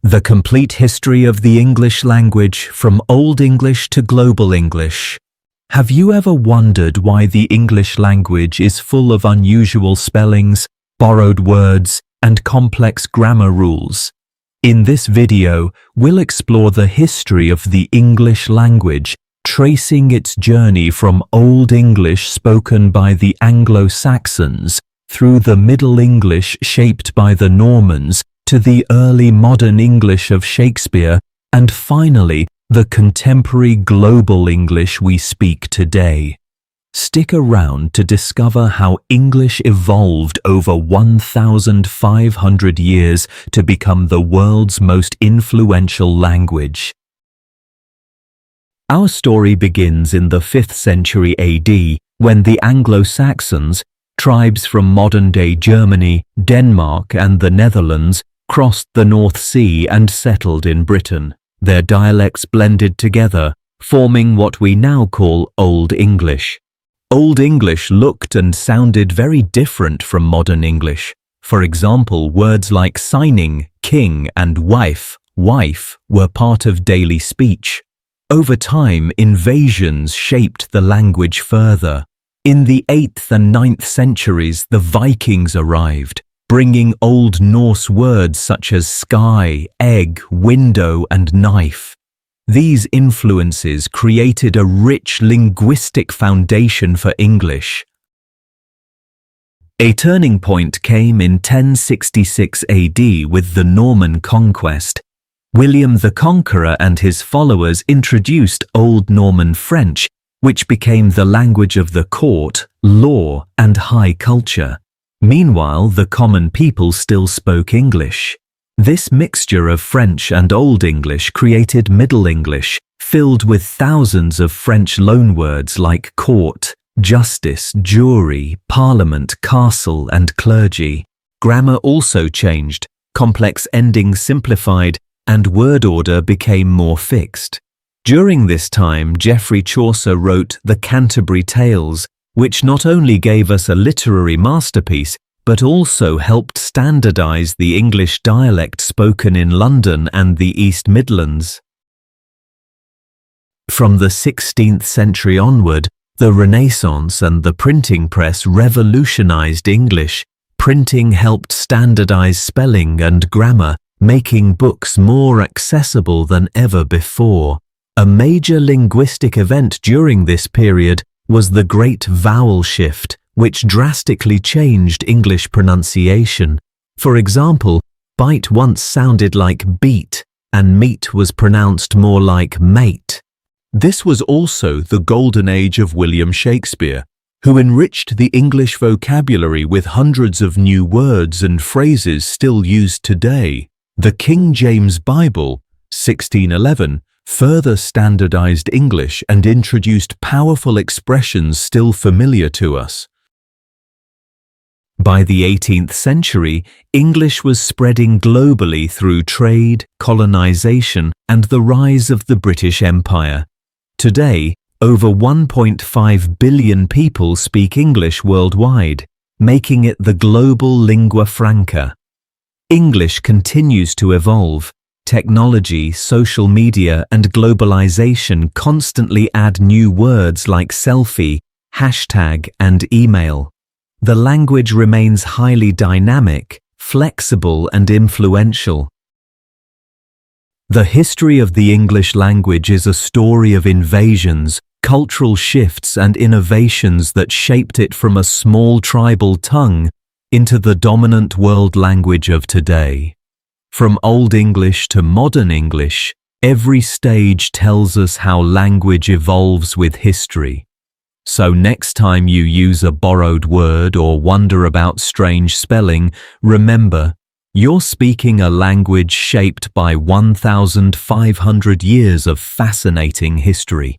The complete history of the English language from Old English to Global English. Have you ever wondered why the English language is full of unusual spellings, borrowed words, and complex grammar rules? In this video, we'll explore the history of the English language, tracing its journey from Old English spoken by the Anglo-Saxons through the Middle English shaped by the Normans to the early modern English of Shakespeare, and finally, the contemporary global English we speak today. Stick around to discover how English evolved over 1,500 years to become the world's most influential language. Our story begins in the 5th century AD, when the Anglo-Saxons, tribes from modern-day Germany, Denmark, and the Netherlands, crossed the North Sea and settled in Britain. Their dialects blended together, forming what we now call Old English. Old English looked and sounded very different from modern English. For example, words like signing, king, and wife were part of daily speech. Over time, invasions shaped the language further. In the 8th and 9th centuries, the Vikings arrived, bringing Old Norse words such as sky, egg, window, and knife. These influences created a rich linguistic foundation for English. A turning point came in 1066 AD with the Norman conquest. William the Conqueror and his followers introduced Old Norman French, which became the language of the court, law, and high culture. Meanwhile, the common people still spoke English. This mixture of French and Old English created Middle English, filled with thousands of French loanwords like court, justice, jury, parliament, castle, and clergy. Grammar also changed, complex endings simplified, and word order became more fixed. During this time, Geoffrey Chaucer wrote the Canterbury Tales, which not only gave us a literary masterpiece, but also helped standardize the English dialect spoken in London and the East Midlands. From the 16th century onward, the Renaissance and the printing press revolutionized English. Printing helped standardize spelling and grammar, making books more accessible than ever before. A major linguistic event during this period was the Great Vowel Shift, which drastically changed English pronunciation. For example, bite once sounded like beat, and meat was pronounced more like mate. This was also the golden age of William Shakespeare, who enriched the English vocabulary with hundreds of new words and phrases still used today. The King James Bible, 1611, further standardized English and introduced powerful expressions still familiar to us. By the 18th century, English was spreading globally through trade, colonization, and the rise of the British Empire. Today, over 1.5 billion people speak English worldwide, making it the global lingua franca. English continues to evolve. Technology, social media, and globalization constantly add new words like selfie, hashtag, and email. The language remains highly dynamic, flexible, and influential. The history of the English language is a story of invasions, cultural shifts, and innovations that shaped it from a small tribal tongue into the dominant world language of today. From Old English to modern English, every stage tells us how language evolves with history. So next time you use a borrowed word or wonder about strange spelling, remember, you're speaking a language shaped by 1,500 years of fascinating history.